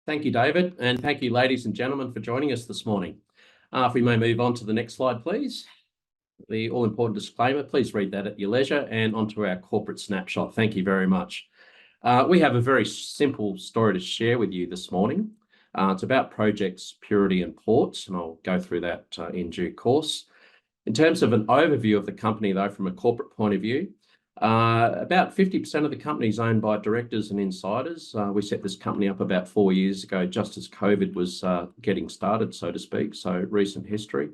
Thank you, David, and thank you, ladies and gentlemen, for joining us this morning. If we may move on to the next slide, please. The all-important disclaimer, please read that at your leisure, and onto our corporate snapshot. Thank you very much. We have a very simple story to share with you this morning. It's about projects, purity and ports, and I'll go through that in due course. In terms of an overview of the company, though, from a corporate point of view, about 50% of the company is owned by directors and insiders. We set this company up about 4 years ago, just as COVID was getting started, so to speak, so recent history.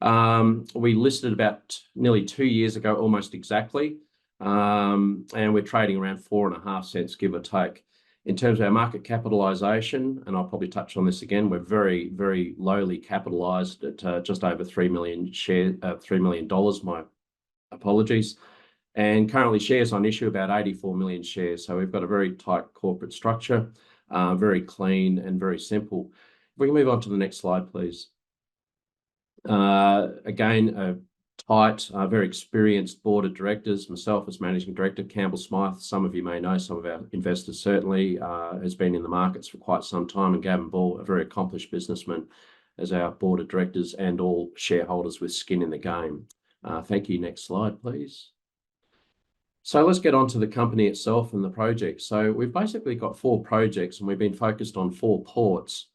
We listed about nearly 2 years ago, almost exactly, and we're trading around 4.5 cents, give or take. In terms of our market capitalisation, and I'll probably touch on this again, we're very, very lowly capitalised at just over $3 million, my apologies. And currently shares on issue about 84 million shares. So we've got a very tight corporate structure, very clean and very simple. If we can move on to the next slide, please. Again, a tight, very experienced board of directors. Myself as Managing Director, Campbell Smythe, some of you may know, some of our investors certainly, has been in the markets for quite some time, and Gavin Ball, a very accomplished businessman, as our board of directors and all shareholders with skin in the game. Thank you. Next slide, please. So let's get on to the company itself and the project. So we've basically got 4 projects and we've been focused on 4 ports,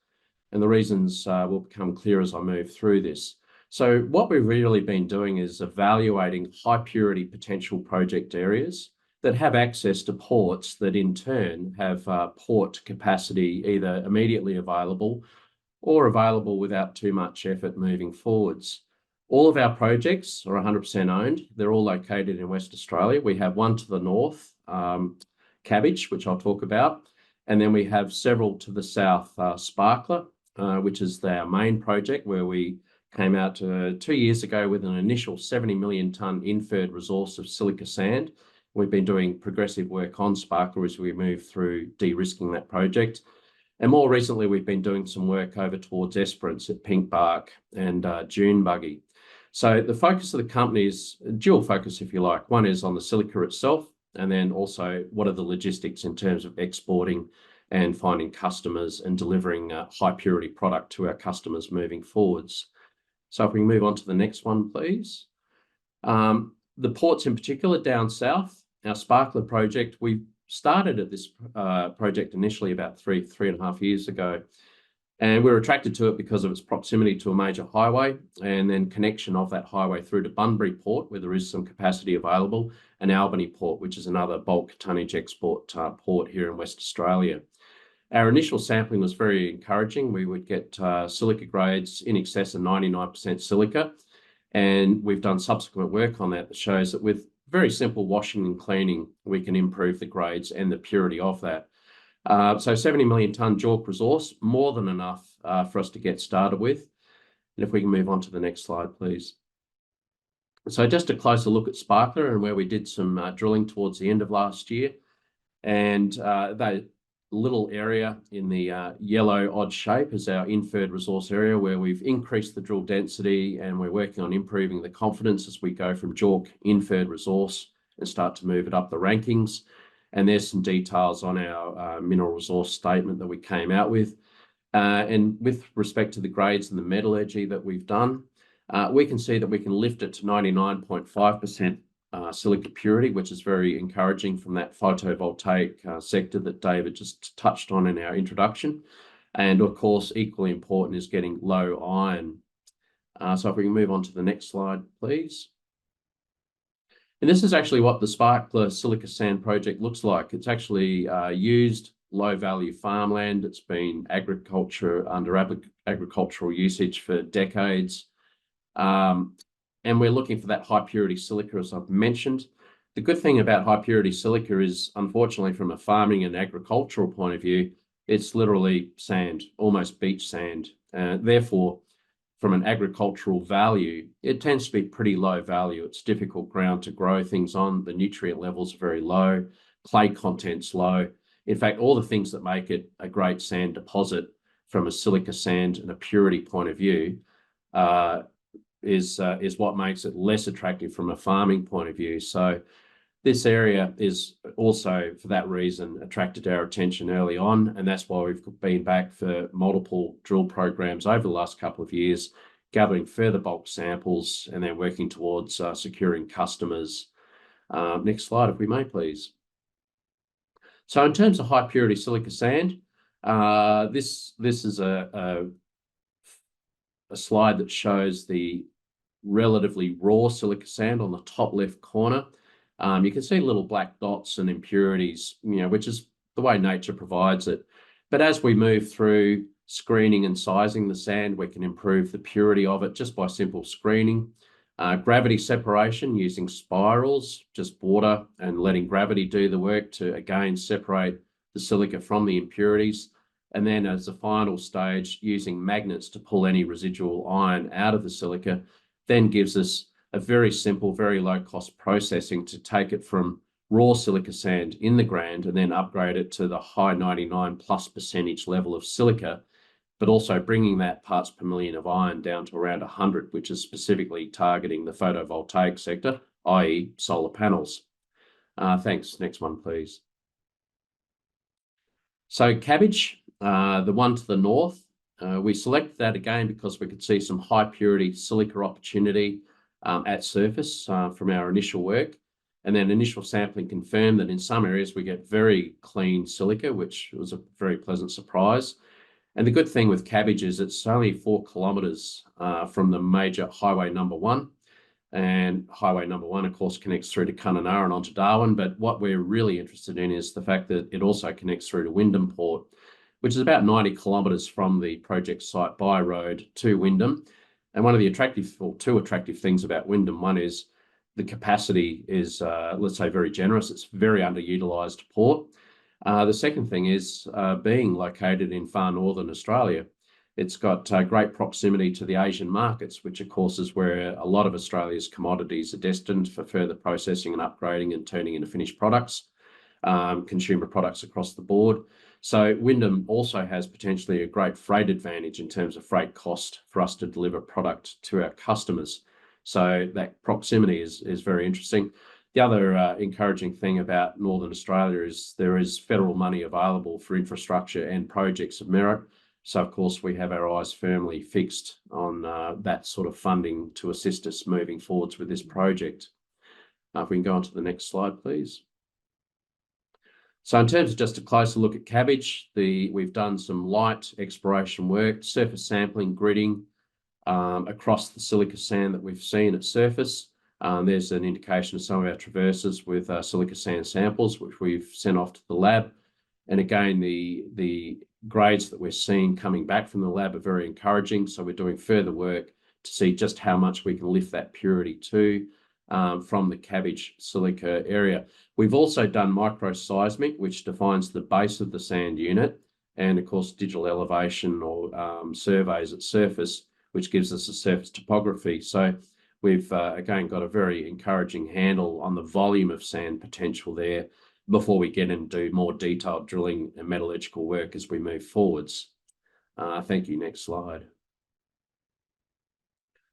and the reasons will become clear as I move through this. So what we've really been doing is evaluating high purity potential project areas that have access to ports that in turn have port capacity either immediately available or available without too much effort moving forwards. All of our projects are 100% owned. They're all located in West Australia. We have one to the north, Cabbage, which I'll talk about. And then we have several to the south, Sparkler, which is our main project where we came out 2 years ago with an initial 70 million tonne inferred resource of silica sand. We've been doing progressive work on Sparkler as we move through de-risking that project. And more recently, we've been doing some work over towards Esperance at Pinkbark and June Buggy. So the focus of the company is dual focus, if you like. One is on the silica itself, and then also what are the logistics in terms of exporting and finding customers and delivering high purity product to our customers moving forwards. So if we can move on to the next one, please. The ports in particular down south, our Sparkler project, we started at this project initially about 3.5 years ago. And we were attracted to it because of its proximity to a major highway and then connection of that highway through to Bunbury Port, where there is some capacity available, and Albany Port, which is another bulk tonnage export port here in West Australia. Our initial sampling was very encouraging. We would get silica grades in excess of 99% silica. And we've done subsequent work on that shows that with very simple washing and cleaning, we can improve the grades and the purity of that. So 70 million tonne JORC resource, more than enough for us to get started with. And if we can move on to the next slide, please. So just a closer look at Sparkler and where we did some drilling towards the end of last year. And that little area in the yellow odd shape is our inferred resource area where we've increased the drill density and we're working on improving the confidence as we go from JORC inferred resource and start to move it up the rankings. And there's some details on our mineral resource statement that we came out with. And with respect to the grades and the metallurgy that we've done, we can see that we can lift it to 99.5% silica purity, which is very encouraging from that photovoltaic sector that David just touched on in our introduction. And of course, equally important is getting low iron. So if we can move on to the next slide, please. And this is actually what the Sparkler Silica Sand project looks like. It's actually used low-value farmland. It's been under agricultural usage for decades. And we're looking for that high-purity silica, as I've mentioned. The good thing about high-purity silica is, unfortunately, from a farming and agricultural point of view, it's literally sand, almost beach sand. Therefore, from an agricultural value, it tends to be pretty low value. It's difficult ground to grow things on. The nutrient levels are very low. Clay content's low. In fact, all the things that make it a great sand deposit from a silica sand and a purity point of view is what makes it less attractive from a farming point of view. So This area is also, for that reason, attracted our attention early on, and that's why we've been back for multiple drill programs over the last couple of years, gathering further bulk samples and then working towards securing customers. Next slide, if we may, please. So in terms of high purity silica sand, this is a slide that shows the relatively raw silica sand on the top left corner. You can see little black dots and impurities, which is the way nature provides it. But as we move through screening and sizing the sand, we can improve the purity of it just by simple screening. Gravity separation using spirals, just water and letting gravity do the work to again separate the silica from the impurities. And then as a final stage, using magnets to pull any residual iron out of the silica, then gives us a very simple, very low cost processing to take it from raw silica sand in the ground and then upgrade it to the high 99+% level of silica, but also bringing that parts per million of iron down to around 100, which is specifically targeting the photovoltaic sector, i.e. solar panels. Thanks. Next one, please. So cabbage, the one to the north, we selected that again because we could see some high purity silica opportunity at surface from our initial work. And then initial sampling confirmed that in some areas we get very clean silica, which was a very pleasant surprise. And the good thing with cabbage is it's only 4 kilometres from the major highway number 1. And highway number 1, of course, connects through to Kununurra and onto Darwin. But what we're really interested in is the fact that it also connects through to Wyndham Port, which is about 90 kilometres from the project site by road to Wyndham. And one of the two attractive things about Wyndham, one is the capacity is, let's say, very generous. It's very underutilised port. The second thing is being located in far northern Australia. It's got great proximity to the Asian markets, which of course is where a lot of Australia's commodities are destined for further processing and upgrading and turning into finished products, consumer products across the board. So Wyndham also has potentially a great freight advantage in terms of freight cost for us to deliver product to our customers. So that proximity is very interesting. The other encouraging thing about Northern Australia is there is federal money available for infrastructure and projects of merit. So, of course, we have our eyes firmly fixed on that sort of funding to assist us moving forwards with this project. If we can go on to the next slide, please. So in terms of just a closer look at cabbage, we've done some light exploration work, surface sampling, gridding across the silica sand that we've seen at surface. There's an indication of some of our traverses with silica sand samples, which we've sent off to the lab. And again, the grades that we're seeing coming back from the lab are very encouraging. So we're doing further work to see just how much we can lift that purity to from the cabbage silica area. We've also done microseismic, which defines the base of the sand unit, and of course digital elevation or surveys at surface, which gives us a surface topography. So we've again got a very encouraging handle on the volume of sand potential there before we get into more detailed drilling and metallurgical work as we move forwards. Thank you. Next slide.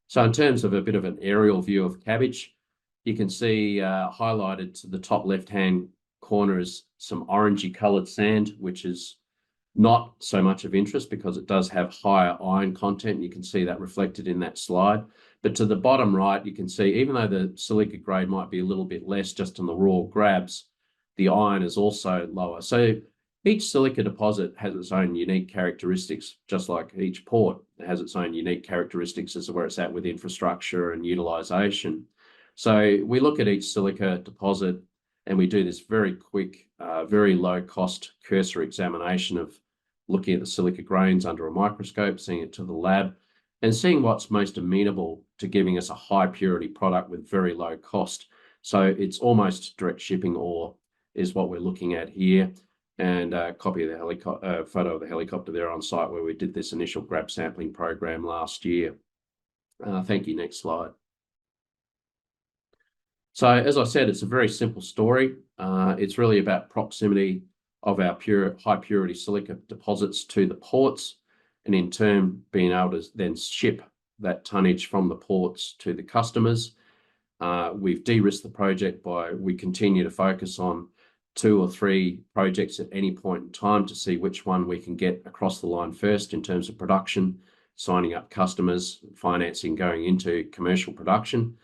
So in terms of a bit of an aerial view of cabbage, you can see highlighted to the top left-hand corner is some orangey coloured sand, which is not so much of interest because it does have higher iron content. You can see that reflected in that slide. But to the bottom right, you can see even though the silica grade might be a little bit less just on the raw grabs, the iron is also lower. So each silica deposit has its own unique characteristics, just like each port has its own unique characteristics as to where it's at with infrastructure and utilisation. So we look at each silica deposit and we do this very quick, very low cost cursor examination of looking at the silica grains under a microscope, seeing it to the lab and seeing what's most amenable to giving us a high purity product with very low cost. So it's almost direct shipping ore is what we're looking at here, and a copy of the helicopter, photo of the helicopter there on site where we did this initial grab sampling program last year. Thank you. Next slide. So as I said, it's a very simple story. It's really about proximity of our high purity silica deposits to the ports, and in turn being able to then ship that tonnage from the ports to the customers. We've de-risked the project we continue to focus on 2 or 3 projects at any point in time to see which one we can get across the line first in terms of production, signing up customers, financing going into commercial production.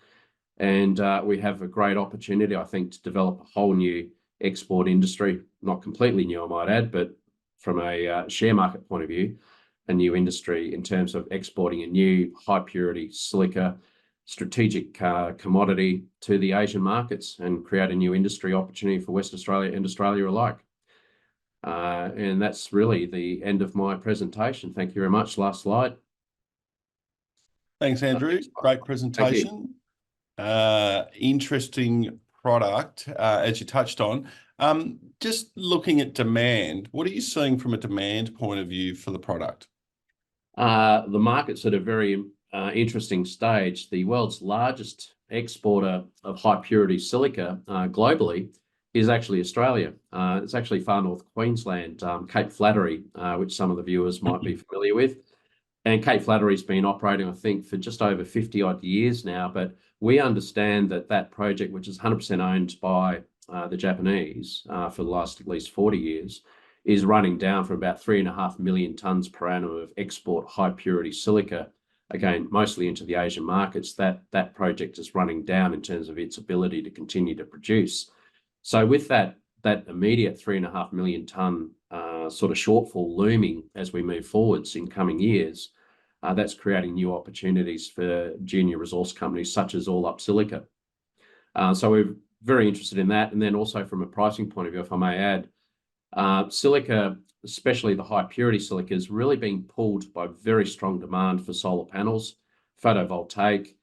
And we have a great opportunity, I think, to develop a whole new export industry, not completely new, I might add, but from a share market point of view, a new industry in terms of exporting a new high purity silica strategic commodity to the Asian markets and create a new industry opportunity for West Australia and Australia alike. And that's really the end of my presentation. Thank you very much. Last slide. Thanks, Andrew. Great presentation. Interesting product, as you touched on. Just looking at demand, what are you seeing from a demand point of view for the product? The market's at a very interesting stage. The world's largest exporter of high purity silica globally is actually Australia. It's actually far north Queensland, Cape Flattery, which some of the viewers might be familiar with. And Cape Flattery's been operating, I think, for just over 50 odd years now. But we understand that that project, which is 100% owned by the Japanese for the last at least 40 years, is running down for about 3.5 million tonnes per annum of export high purity silica, again, mostly into the Asian markets. That project is running down in terms of its ability to continue to produce. So with that immediate 3.5 million tonne sort of shortfall looming as we move forwards in coming years, that's creating new opportunities for junior resource companies such as Allup Silica. So we're very interested in that. And then also from a pricing point of view, if I may add, silica, especially the high purity silica, is really being pulled by very strong demand for solar panels, photovoltaic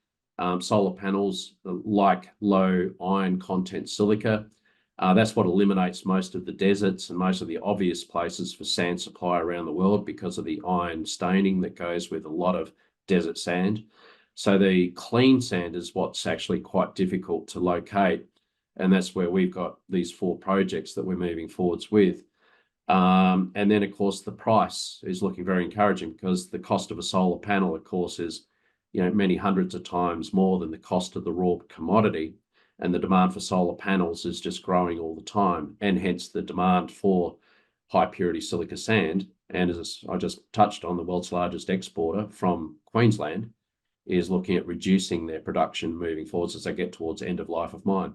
solar panels like low iron content silica. That's what eliminates most of the deserts and most of the obvious places for sand supply around the world because of the iron staining that goes with a lot of desert sand. So the clean sand is what's actually quite difficult to locate. And that's where we've got these 4 projects that we're moving forwards with. And then, of course, the price is looking very encouraging because the cost of a solar panel, of course, is many hundreds of times more than the cost of the raw commodity. And the demand for solar panels is just growing all the time, and hence the demand for high purity silica sand. And as I just touched on, the world's largest exporter from Queensland is looking at reducing their production moving forwards as they get towards end of life of mine.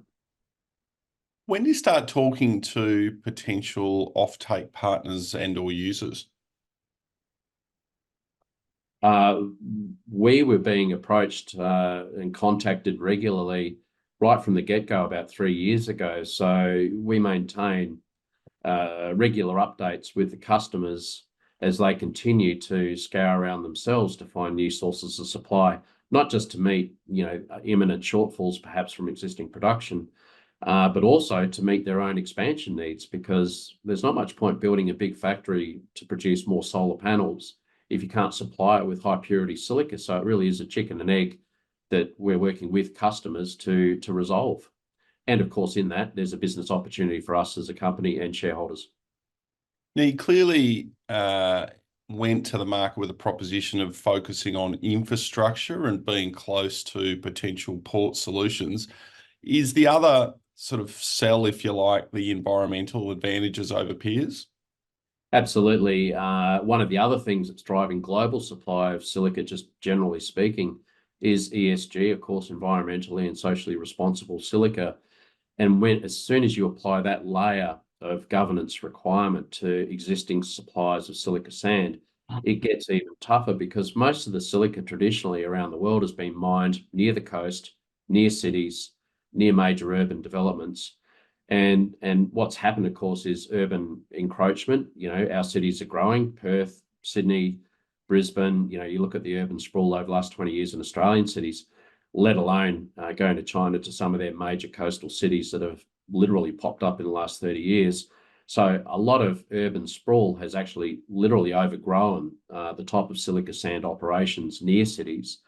When you start talking to potential offtake partners and or users? We were being approached and contacted regularly right from the get-go about 3 years ago. So we maintain regular updates with the customers as they continue to scour around themselves to find new sources of supply, not just to meet imminent shortfalls perhaps from existing production, but also to meet their own expansion needs, because there's not much point building a big factory to produce more solar panels if you can't supply it with high purity silica. So it really is a chicken and egg that we're working with customers to resolve. And of course, in that, there's a business opportunity for us as a company and shareholders. Now, you clearly went to the market with a proposition of focusing on infrastructure and being close to potential port solutions. Is the other sort of sell, if you like, the environmental advantages over peers? Absolutely. One of the other things that's driving global supply of silica, just generally speaking, is ESG, of course, environmentally and socially responsible silica. And as soon as you apply that layer of governance requirement to existing supplies of silica sand, it gets even tougher, because most of the silica traditionally around the world has been mined near the coast, near cities, near major urban developments. And what's happened, of course, is urban encroachment. Our cities are growing, Perth, Sydney, Brisbane. You look at the urban sprawl over the last 20 years in Australian cities, let alone going to China, to some of their major coastal cities that have literally popped up in the last 30 years. So a lot of urban sprawl has actually literally overgrown the type of silica sand operations near cities.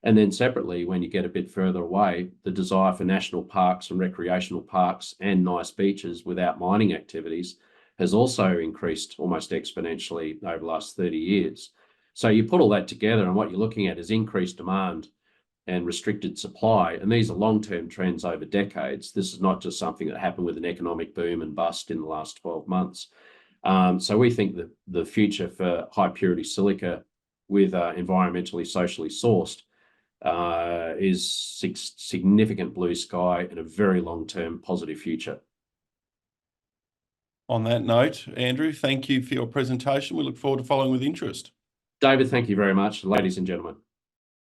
And then separately, when you get a bit further away, the desire for national parks and recreational parks and nice beaches without mining activities has also increased almost exponentially over the last 30 years. So you put all that together, and what you're looking at is increased demand and restricted supply. And these are long-term trends over decades. This is not just something that happened with an economic boom and bust in the last 12 months. So we think that the future for high purity silica with environmentally, socially sourced is significant blue sky and a very long-term positive future. On that note, Andrew, thank you for your presentation. We look forward to following with interest. David, thank you very much. Ladies and gentlemen.